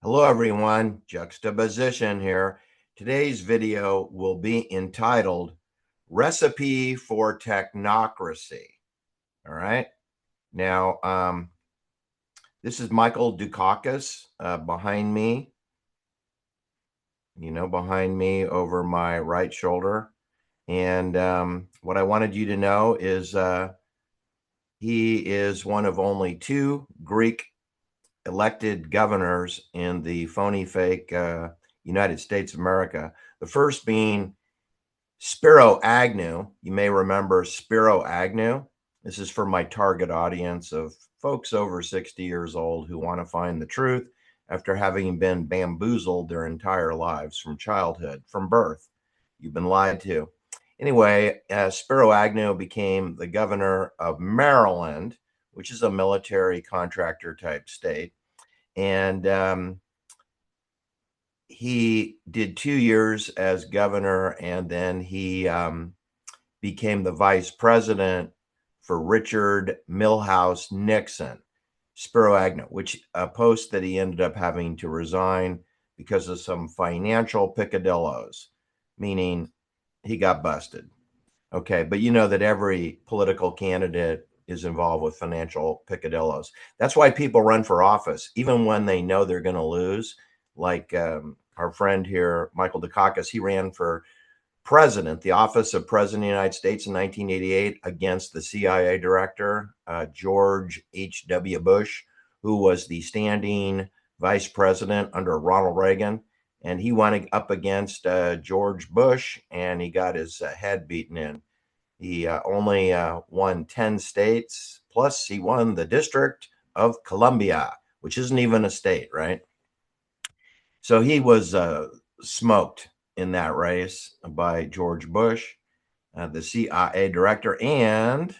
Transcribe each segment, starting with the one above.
Hello everyone, Juxtaposition here. Today's video will be entitled Recipe for Technocracy. All right. Now, this is Michael Dukakis behind me, behind me over my right shoulder. And what I wanted you to know is he is one of only two Greek elected governors in the phony fake United States of America. The first being Spiro Agnew. You may remember Spiro Agnew. This is for my target audience of folks over 60 years old who want to find the truth after having been bamboozled their entire lives from childhood, from birth. You've been lied to. Anyway, Spiro Agnew became the governor of Maryland, which is a military contractor type state. And he did 2 years as governor, and then he became the vice president for Richard Milhouse Nixon. Spiro Agnew, which a post that he ended up having to resign because of some financial picadillos, meaning he got busted. Okay, but you know that every political candidate is involved with financial picadillos. That's why people run for office, even when they know they're going to lose. Like our friend here, Michael Dukakis, he ran for president, the office of president of the United States in 1988 against the CIA director, George H.W. Bush, who was the standing vice president under Ronald Reagan. And he went up against George Bush, and he got his head beaten in. He only won 10 states, plus he won the District of Columbia, which isn't even a state, right? So he was smoked in that race by George Bush, the CIA director and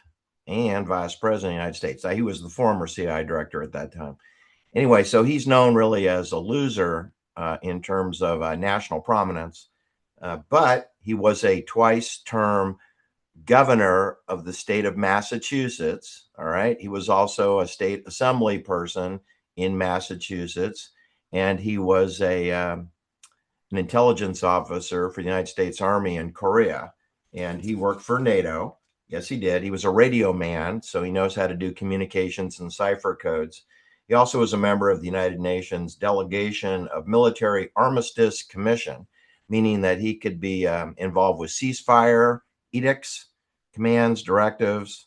vice president of the United States. He was the former CIA director at that time. Anyway, so he's known really as a loser in terms of national prominence, but he was a twice-term governor of the state of Massachusetts. All right. He was also a state assembly person in Massachusetts, and he was an intelligence officer for the United States Army in Korea, and he worked for NATO. Yes, he did. He was a radio man, so he knows how to do communications and cipher codes. He also was a member of the United Nations Delegation of Military Armistice Commission, meaning that he could be involved with ceasefire edicts, commands, directives,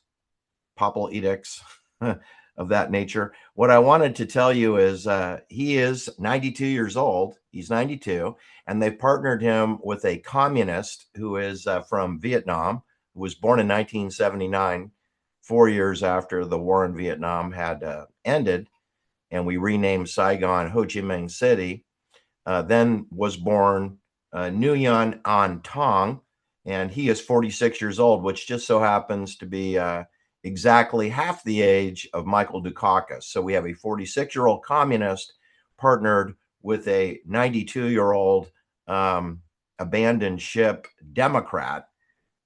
papal edicts of that nature. What I wanted to tell you is he is 92 years old. He's 92, and they partnered him with a communist who is from Vietnam, who was born in 1979, 4 years after the war in Vietnam had ended, and we renamed Saigon Ho Chi Minh City. Then was born Nguyen An Thong, and he is 46 years old, which just so happens to be exactly half the age of Michael Dukakis. So we have a 46-year-old communist partnered with a 92-year-old abandoned ship Democrat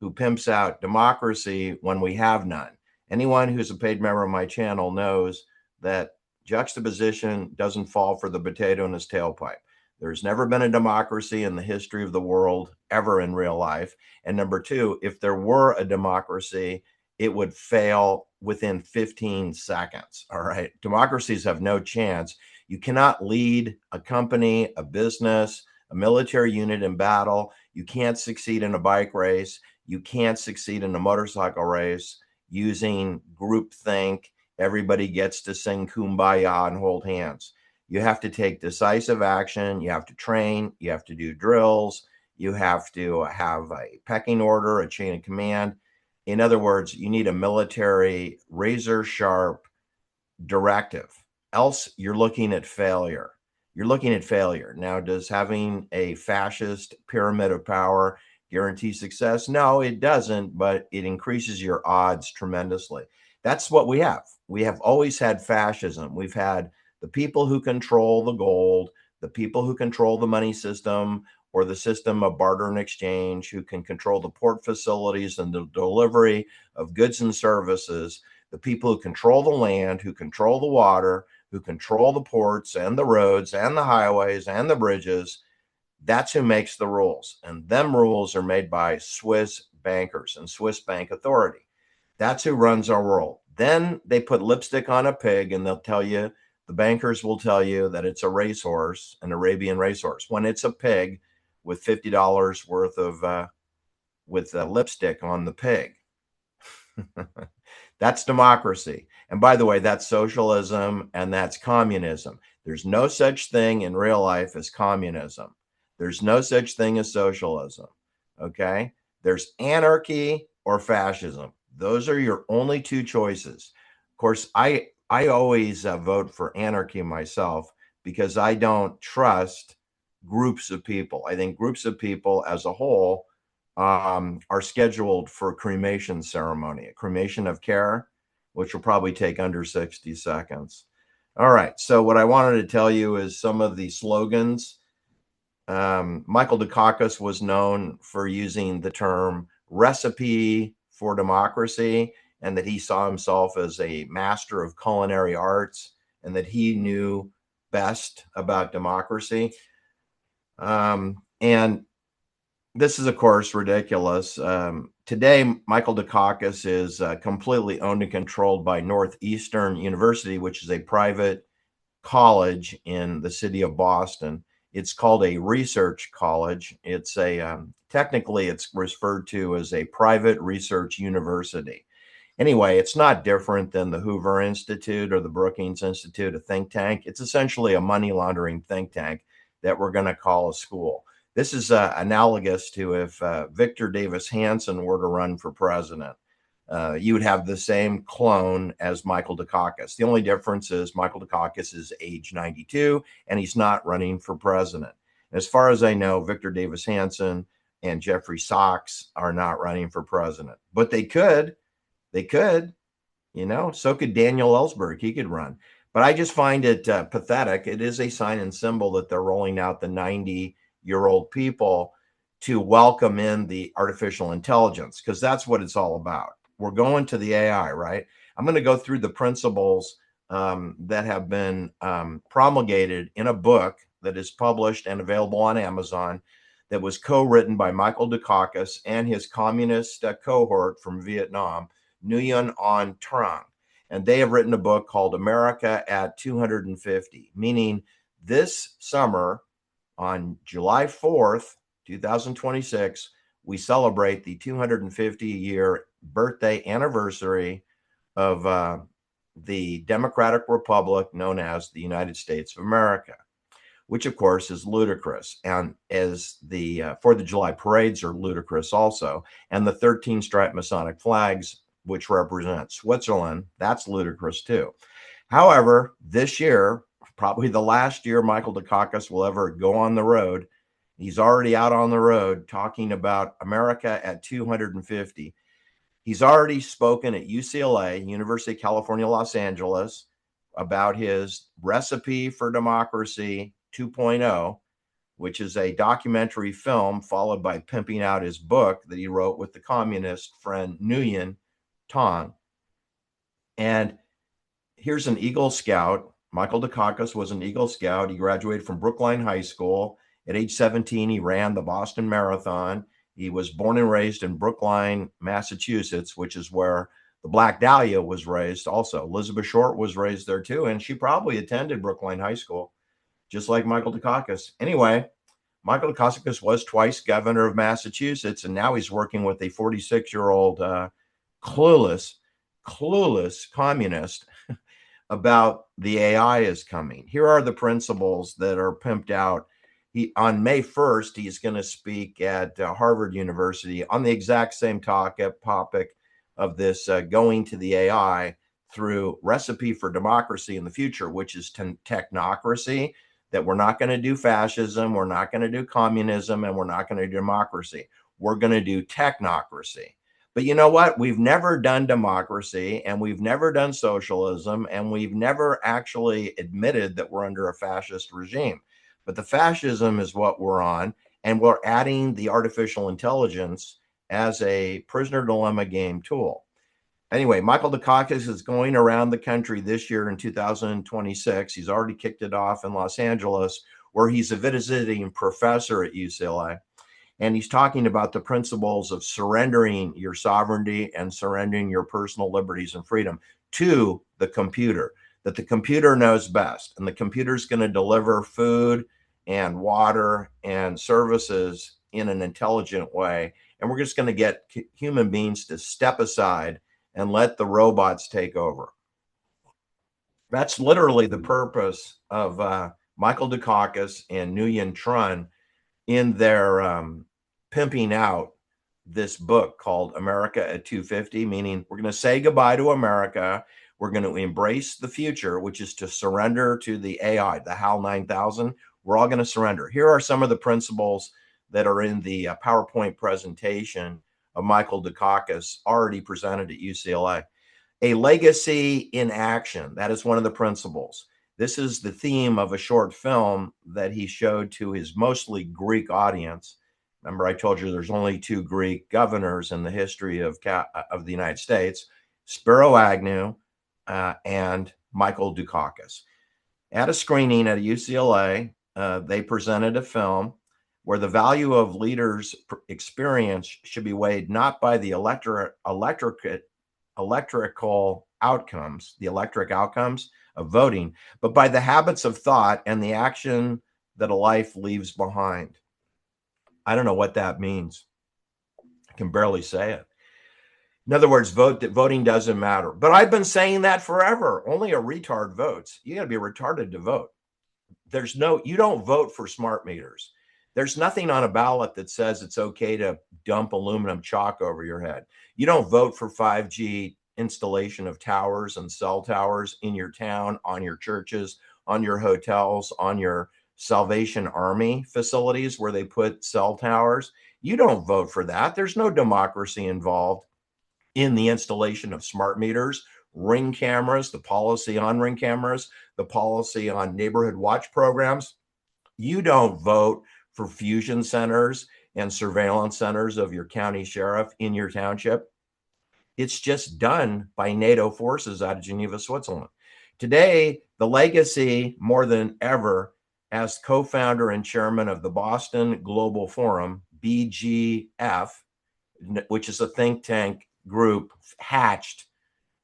who pimps out democracy when we have none. Anyone who's a paid member of my channel knows that juxtaposition doesn't fall for the potato in his tailpipe. There's never been a democracy in the history of the world ever in real life. And number two, if there were a democracy, it would fail within 15 seconds. All right. Democracies have no chance. You cannot lead a company, a business, a military unit in battle. You can't succeed in a bike race. You can't succeed in a motorcycle race using groupthink. Everybody gets to sing Kumbaya and hold hands. You have to take decisive action. You have to train. You have to do drills. You have to have a pecking order, a chain of command. In other words, you need a military razor sharp directive. Else you're looking at failure. You're looking at failure. Now, does having a fascist pyramid of power guarantee success? No, it doesn't, but it increases your odds tremendously. That's what we have. We have always had fascism. We've had the people who control the gold, the people who control the money system or the system of barter and exchange, who can control the port facilities and the delivery of goods and services. The people who control the land, who control the water, who control the ports and the roads and the highways and the bridges, that's who makes the rules. And them rules are made by Swiss bankers and Swiss Bank Authority. That's who runs our world. Then they put lipstick on a pig and they'll tell you, the bankers will tell you that it's a racehorse, an Arabian racehorse, when it's a pig with $50 worth of with lipstick on the pig. That's democracy. And by the way, that's socialism and that's communism. There's no such thing in real life as communism. There's no such thing as socialism. Okay? There's anarchy or fascism. Those are your only two choices. Of course, I always vote for anarchy myself because I don't trust groups of people. I think groups of people as a whole are scheduled for a cremation ceremony, a cremation of care, which will probably take under 60 seconds. All right. So what I wanted to tell you is some of the slogans. Michael Dukakis was known for using the term recipe for democracy, and that he saw himself as a master of culinary arts and that he knew best about democracy. And this is, of course, ridiculous. Today, Michael Dukakis is completely owned and controlled by Northeastern University, which is a private college in the city of Boston. It's called a research college. It's technically it's referred to as a private research university. Anyway, it's not different than the Hoover Institute or the Brookings Institute, a think tank. It's essentially a money laundering think tank that we're going to call a school. This is analogous to if Victor Davis Hanson were to run for president. You would have the same clone as Michael Dukakis. The only difference is Michael Dukakis is age 92 and he's not running for president. As far as I know, Victor Davis Hanson and Jeffrey Sachs are not running for president, but they could, so could Daniel Ellsberg. He could run. But I just find it pathetic. It is a sign and symbol that they're rolling out the 90-year-old people to welcome in the artificial intelligence, because that's what it's all about. We're going to the AI, right? I'm going to go through the principles that have been promulgated in a book that is published and available on Amazon that was co-written by Michael Dukakis and his communist cohort from Vietnam, Nguyen An Trang. And they have written a book called America at 250, meaning this summer on July 4th, 2026, we celebrate the 250-year birthday anniversary of the Democratic Republic known as the United States of America, which of course is ludicrous. And as the 4th of July parades are ludicrous also, and the 13 striped Masonic flags, which represent Switzerland, that's ludicrous too. However, this year, probably the last year Michael Dukakis will ever go on the road, he's already out on the road talking about America at 250. He's already spoken at UCLA, University of California, Los Angeles, about his Recipe for Democracy 2.0, which is a documentary film followed by pimping out his book that he wrote with the communist friend Nguyen Thanh. And here's an Eagle Scout. Michael Dukakis was an Eagle Scout. He graduated from Brookline High School. At age 17, he ran the Boston Marathon. He was born and raised in Brookline, Massachusetts, which is where the Black Dahlia was raised also. Elizabeth Short was raised there too, and she probably attended Brookline High School, just like Michael Dukakis. Anyway, Michael Dukakis was twice governor of Massachusetts, and now he's working with a 46-year-old clueless communist about the AI is coming. Here are the principles that are pimped out. On May 1st, he's going to speak at Harvard University on the exact same topic of this going to the AI through Recipe for Democracy in the future, which is technocracy, that we're not going to do fascism, we're not going to do communism, and we're not going to do democracy. We're going to do technocracy. But you know what? We've never done democracy, and we've never done socialism, and we've never actually admitted that we're under a fascist regime. But the fascism is what we're on, and we're adding the artificial intelligence as a prisoner dilemma game tool. Anyway, Michael Dukakis is going around the country this year in 2026. He's already kicked it off in Los Angeles, where he's a visiting professor at UCLA. And he's talking about the principles of surrendering your sovereignty and surrendering your personal liberties and freedom to the computer, that the computer knows best. And the computer is going to deliver food and water and services in an intelligent way. And we're just going to get human beings to step aside and let the robots take over. That's literally the purpose of Michael Dukakis and Nguyen Trun in their pimping out this book called America at 250, meaning we're going to say goodbye to America. We're going to embrace the future, which is to surrender to the AI, the HAL 9000. We're all going to surrender. Here are some of the principles that are in the PowerPoint presentation of Michael Dukakis, already presented at UCLA. A legacy in action. That is one of the principles. This is the theme of a short film that he showed to his mostly Greek audience. Remember, I told you there's only 2 Greek governors in the history of the United States, Spiro Agnew and Michael Dukakis. At a screening at UCLA, they presented a film where the value of leaders' experience should be weighed not by the electric outcomes of voting, but by the habits of thought and the action that a life leaves behind. I don't know what that means. I can barely say it. In other words, voting doesn't matter. But I've been saying that forever. Only a retard votes. You got to be retarded to vote. You don't vote for smart meters. There's nothing on a ballot that says it's okay to dump aluminum chalk over your head. You don't vote for 5G installation of towers and cell towers in your town, on your churches, on your hotels, on your Salvation Army facilities where they put cell towers. You don't vote for that. There's no democracy involved in the installation of smart meters, ring cameras, the policy on ring cameras, the policy on neighborhood watch programs. You don't vote for fusion centers and surveillance centers of your county sheriff in your township. It's just done by NATO forces out of Geneva, Switzerland. Today, the legacy, more than ever, as co-founder and chairman of the Boston Global Forum, BGF, which is a think tank group hatched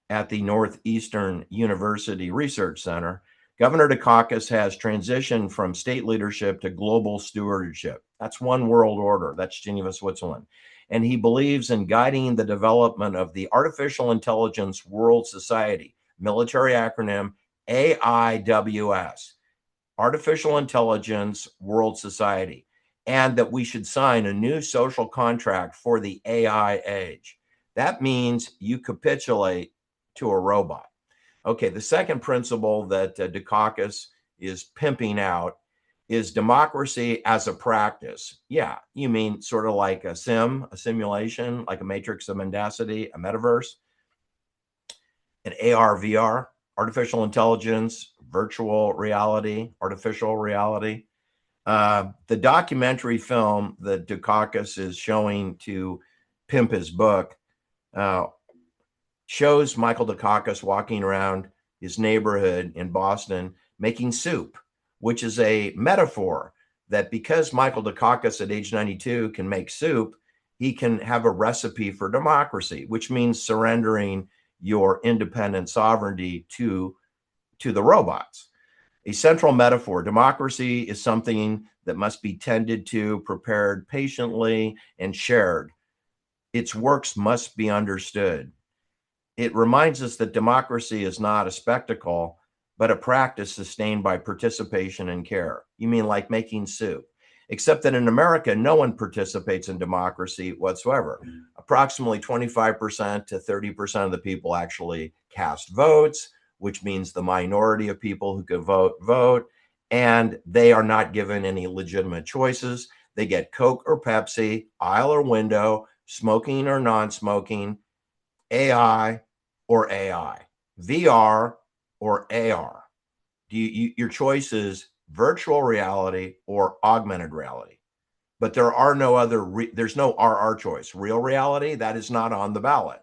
at the Northeastern University Research Center, Governor Dukakis has transitioned from state leadership to global stewardship. That's one world order. That's Geneva, Switzerland. And he believes in guiding the development of the Artificial Intelligence World Society, military acronym AIWS, Artificial Intelligence World Society, and that we should sign a new social contract for the AI age. That means you capitulate to a robot. Okay, the second principle that Dukakis is pimping out is democracy as a practice. Yeah, you mean sort of like a simulation, like a matrix of mendacity, a metaverse, an AR, VR, artificial intelligence, virtual reality, artificial reality. The documentary film that Dukakis is showing to pimp his book shows Michael Dukakis walking around his neighborhood in Boston making soup, which is a metaphor that because Michael Dukakis at age 92 can make soup, he can have a recipe for democracy, which means surrendering your independent sovereignty to the robots. A central metaphor, democracy is something that must be tended to, prepared patiently, and shared. Its works must be understood. It reminds us that democracy is not a spectacle, but a practice sustained by participation and care. You mean like making soup? Except that in America, no one participates in democracy whatsoever. Approximately 25% to 30% of the people actually cast votes, which means the minority of people who could vote, and they are not given any legitimate choices. They get Coke or Pepsi, aisle or window, smoking or non-smoking, AI or AI, VR or AR. Your choice is virtual reality or augmented reality. But there are no other, there's no RR choice. Real reality, that is not on the ballot.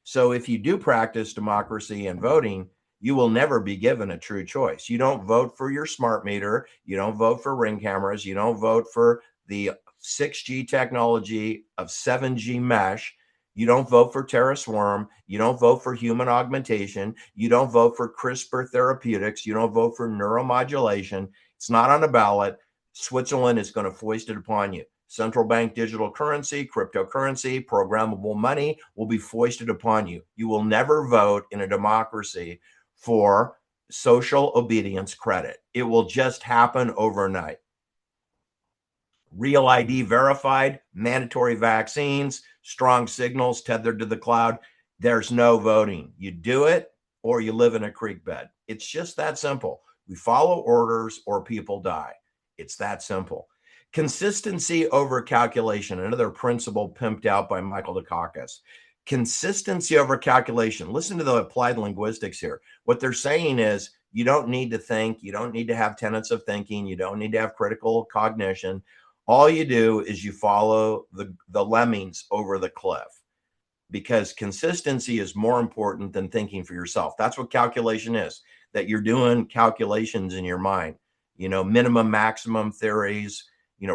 So if you do practice democracy and voting, you will never be given a true choice. You don't vote for your smart meter. You don't vote for ring cameras. You don't vote for the 6G technology of 7G mesh. You don't vote for TerraSwarm. You don't vote for human augmentation. You don't vote for CRISPR therapeutics. You don't vote for neuromodulation. It's not on the ballot. Switzerland is going to foist it upon you. Central bank digital currency, cryptocurrency, programmable money will be foisted upon you. You will never vote in a democracy for social obedience credit. It will just happen overnight. Real ID verified, mandatory vaccines, strong signals tethered to the cloud. There's no voting. You do it or you live in a creek bed. It's just that simple. We follow orders or people die. It's that simple. Consistency over calculation, another principle pimped out by Michael Dukakis. Consistency over calculation. Listen to the applied linguistics here. What they're saying is you don't need to think, you don't need to have tenets of thinking, you don't need to have critical cognition. All you do is you follow the lemmings over the cliff, because consistency is more important than thinking for yourself. That's what calculation is, that you're doing calculations in your mind, minimum, maximum theories,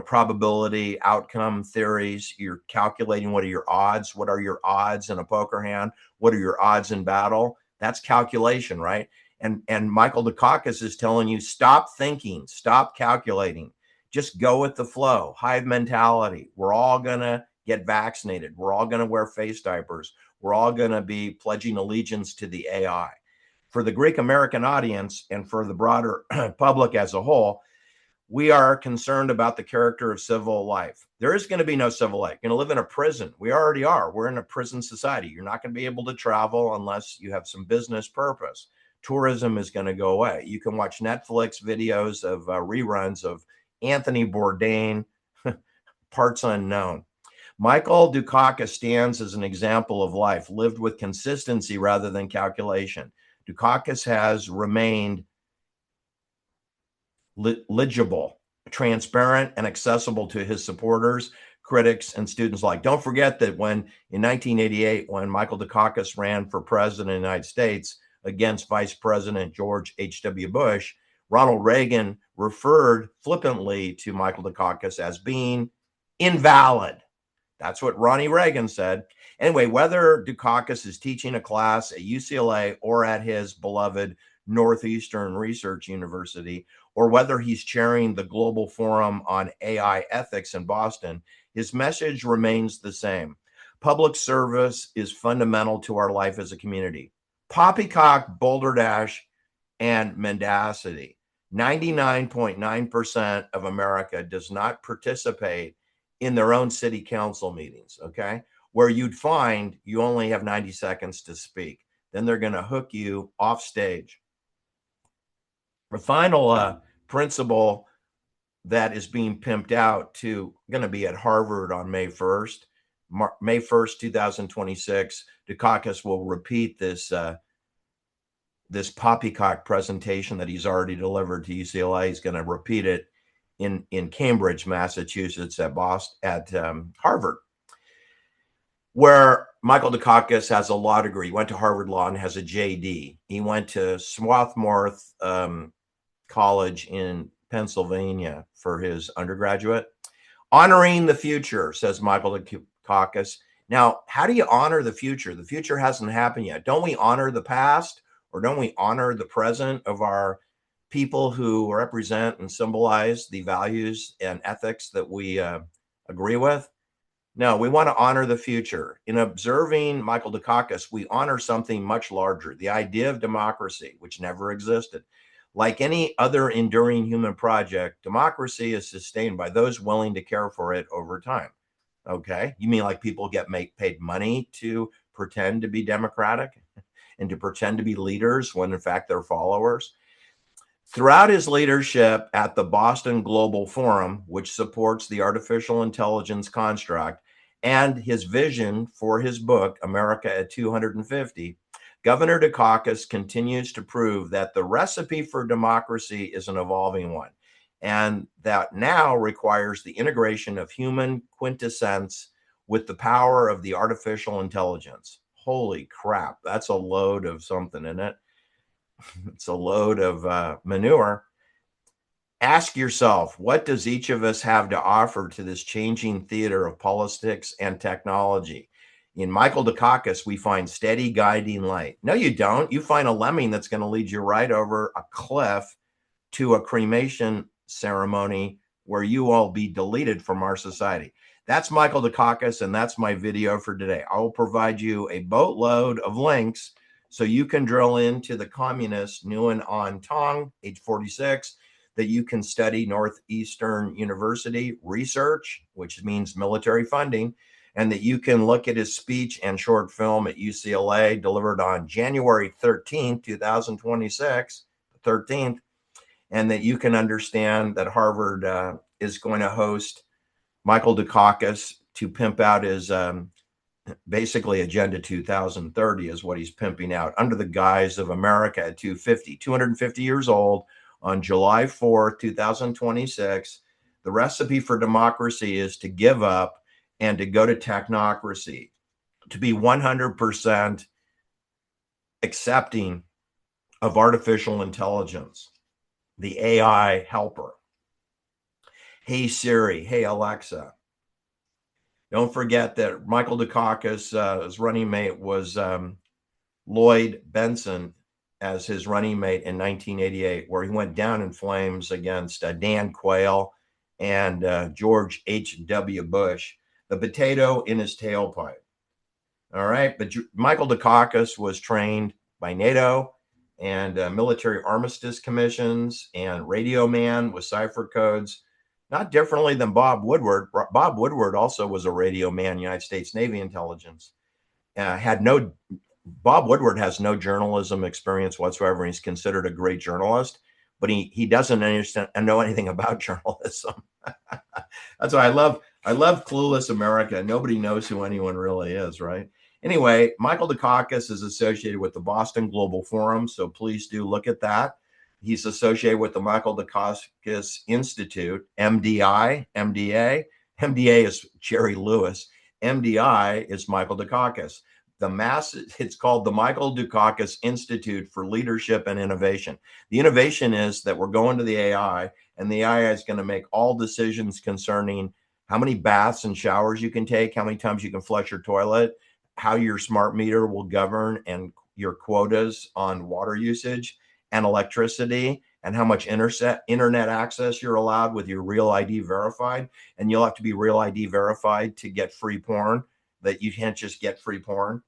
probability, outcome theories. You're calculating what are your odds? What are your odds in a poker hand? What are your odds in battle? That's calculation, right? And Michael Dukakis is telling you, stop thinking, stop calculating. Just go with the flow. Hive mentality. We're all going to get vaccinated. We're all going to wear face diapers. We're all going to be pledging allegiance to the AI. For the Greek American audience and for the broader public as a whole, we are concerned about the character of civil life. There is going to be no civil life. You're going to live in a prison. We already are. We're in a prison society. You're not going to be able to travel unless you have some business purpose. Tourism is going to go away. You can watch Netflix videos of reruns of Anthony Bourdain, parts unknown. Michael Dukakis stands as an example of life lived with consistency rather than calculation. Dukakis has remained legible, transparent, and accessible to his supporters, critics, and students alike. Don't forget that in 1988, when Michael Dukakis ran for president of the United States against Vice President George H.W. Bush, Ronald Reagan referred flippantly to Michael Dukakis as being invalid. That's what Ronnie Reagan said. Anyway, whether Dukakis is teaching a class at UCLA or at his beloved Northeastern Research University, or whether he's chairing the Global Forum on AI Ethics in Boston, his message remains the same. Public service is fundamental to our life as a community. Poppycock, Boulder Dash, and mendacity. 99.9% of America does not participate in their own city council meetings, okay? Where you'd find you only have 90 seconds to speak. Then they're going to hook you off stage. The final principle that is being pimped out to going to be at Harvard on May 1st. May 1st, 2026, Dukakis will repeat this poppycock presentation that he's already delivered to UCLA. He's going to repeat it in Cambridge, Massachusetts, at Harvard, where Michael Dukakis has a law degree. He went to Harvard Law and has a JD. He went to Swarthmore College in Pennsylvania for his undergraduate. Honoring the future, says Michael Dukakis. Now, how do you honor the future? The future hasn't happened yet. Don't we honor the past, or don't we honor the present of our people who represent and symbolize the values and ethics that we agree with? No, we want to honor the future. In observing Michael Dukakis, we honor something much larger, the idea of democracy, which never existed. Like any other enduring human project, democracy is sustained by those willing to care for it over time. Okay, you mean like people get paid money to pretend to be democratic and to pretend to be leaders when in fact they're followers? Throughout his leadership at the Boston Global Forum, which supports the artificial intelligence construct, and his vision for his book, America at 250, Governor Dukakis continues to prove that the recipe for democracy is an evolving one, and that now requires the integration of human quintessence with the power of the artificial intelligence. holy crap, that's a load of something in it. It's a load of manure. Ask yourself, what does each of us have to offer to this changing theater of politics and technology? In Michael Dukakis, we find steady guiding light. No, you don't. You find a lemming that's going to lead you right over a cliff to a cremation ceremony where you will be deleted from our society. That's Michael Dukakis, and that's my video for today. I will provide you a boatload of links so you can drill into the communist Nguyen An Tong, age 46, that you can study Northeastern University research, which means military funding, and that you can look at his speech and short film at UCLA delivered on January 13th, 2026, 13th, and that you can understand that Harvard is going to host Michael Dukakis to pimp out his basically Agenda 2030 is what he's pimping out under the guise of America at 250 years old on July 4th, 2026. The recipe for democracy is to give up and to go to technocracy, to be 100% accepting of artificial intelligence, the AI helper. Hey Siri, hey Alexa. Don't forget that Michael Dukakis, his running mate was Lloyd Benson as his running mate in 1988, where he went down in flames against Dan Quayle and George H.W. Bush, the potato in his tailpipe. All right, but Michael Dukakis was trained by NATO and military armistice commissions and radio man with cipher codes, not differently than Bob Woodward. Bob Woodward also was a radio man, United States Navy intelligence. Bob Woodward has no journalism experience whatsoever. He's considered a great journalist, but he doesn't understand and know anything about journalism. That's why I love Clueless America. Nobody knows who anyone really is, right? Anyway, Michael Dukakis is associated with the Boston Global Forum, so please do look at that. He's associated with the Michael Dukakis Institute, MDA. MDA is Jerry Lewis. MDI is Michael Dukakis. It's called the Michael Dukakis Institute for Leadership and Innovation. The innovation is that we're going to the AI, and the AI is going to make all decisions concerning how many baths and showers you can take, how many times you can flush your toilet, how your smart meter will govern and your quotas on water usage and electricity, and how much internet access you're allowed with your Real ID verified. And you'll have to be Real ID verified to get free porn, that you can't just get free porn.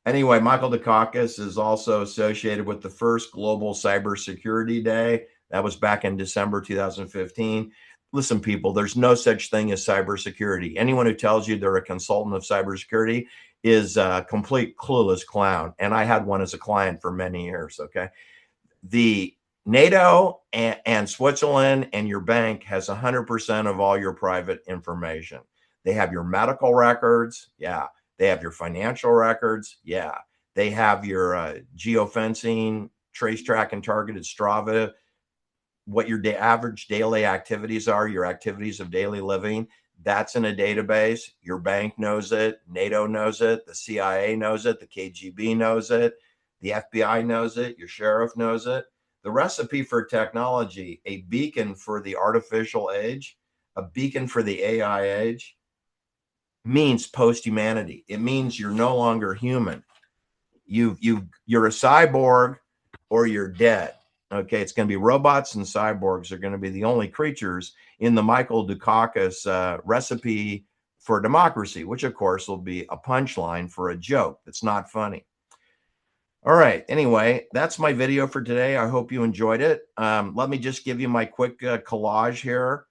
Anyway, Michael Dukakis is also associated with the first Global Cybersecurity Day. That was back in December 2015. Listen, people, there's no such thing as cybersecurity. Anyone who tells you they're a consultant of cybersecurity is a complete clueless clown. And I had one as a client for many years, okay? The NATO and Switzerland and your bank has 100% of all your private information. They have your medical records, yeah. They have your financial records, yeah. They have your geofencing, trace track and targeted Strava, what your average daily activities are, your activities of daily living. That's in a database. Your bank knows it. NATO knows it. The CIA knows it. The KGB knows it. The FBI knows it. Your sheriff knows it. The recipe for technology, a beacon for the artificial age, a beacon for the AI age, means post-humanity. It means you're no longer human. You're a cyborg or you're dead. Okay, it's going to be robots and cyborgs are going to be the only creatures in the Michael Dukakis recipe for democracy, which of course will be a punchline for a joke that's not funny. All right, anyway, that's my video for today. I hope you enjoyed it. Let me just give you my quick collage here.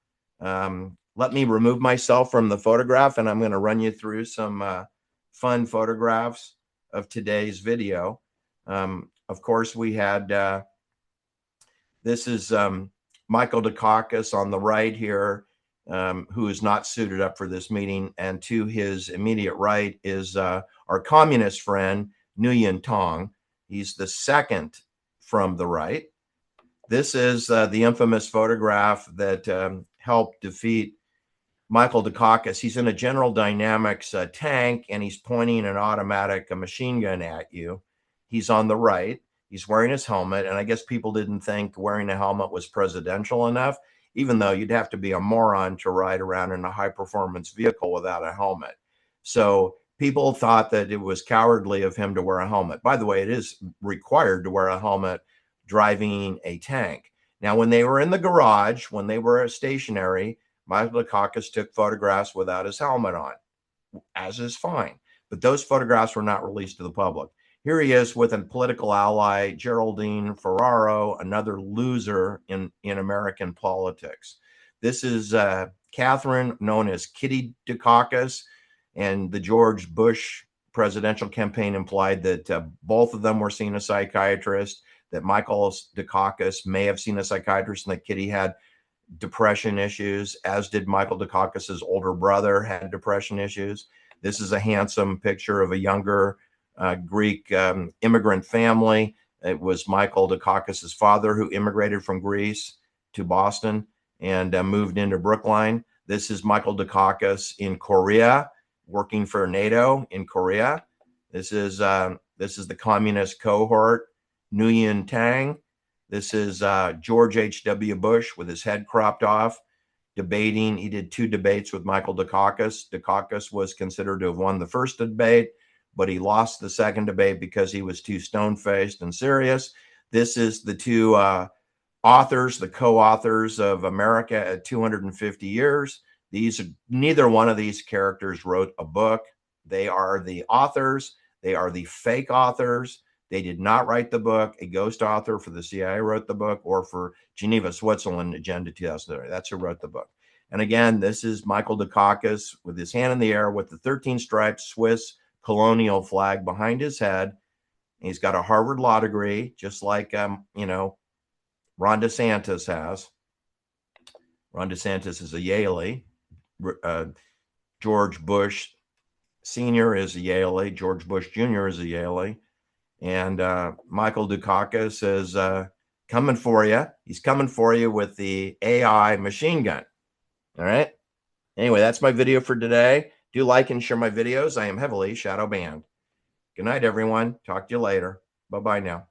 Let me remove myself from the photograph, and I'm going to run you through some fun photographs of today's video. Of course, we had, this is Michael Dukakis on the right here, who is not suited up for this meeting. And to his immediate right is our communist friend, Nguyen Tong. He's the second from the right. This is the infamous photograph that helped defeat Michael Dukakis. He's in a General Dynamics tank, and he's pointing an automatic machine gun at you. He's on the right. He's wearing his helmet, and I guess people didn't think wearing a helmet was presidential enough, even though you'd have to be a moron to ride around in a high-performance vehicle without a helmet. So people thought that it was cowardly of him to wear a helmet. By the way, it is required to wear a helmet driving a tank. Now, when they were in the garage, when they were stationary, Michael Dukakis took photographs without his helmet on, as is fine. But those photographs were not released to the public. Here he is with a political ally, Geraldine Ferraro, another loser in American politics. This is Catherine, known as Kitty Dukakis, and the George Bush presidential campaign implied that both of them were seeing a psychiatrist, that Michael Dukakis may have seen a psychiatrist, and that Kitty had depression issues, as did Michael Dukakis's older brother had depression issues. This is a handsome picture of a younger Greek immigrant family. It was Michael Dukakis's father who immigrated from Greece to Boston and moved into Brookline. This is Michael Dukakis in Korea, working for NATO in Korea. This is the communist cohort, Nguyen Tang. This is George H.W. Bush with his head cropped off, debating. He did 2 debates with Michael Dukakis. Dukakis was considered to have won the first debate, but he lost the second debate because he was too stone-faced and serious. This is the 2 authors, the co-authors of America at 250 Years. Neither one of these characters wrote a book. They are the authors. They are the fake authors. They did not write the book. A ghost author for the CIA wrote the book, or for Geneva, Switzerland, Agenda 2030. That's who wrote the book. And again, this is Michael Dukakis with his hand in the air with the 13 striped Swiss colonial flag behind his head. He's got a Harvard law degree, just like, Ron DeSantis has. Ron DeSantis is a Yaley. George Bush Sr. is a Yaley. George Bush Jr. is a Yaley. And Michael Dukakis is coming for you. He's coming for you with the AI machine gun. All right. Anyway, that's my video for today. Do like and share my videos. I am heavily shadow banned. Good night, everyone. Talk to you later. Bye-bye now.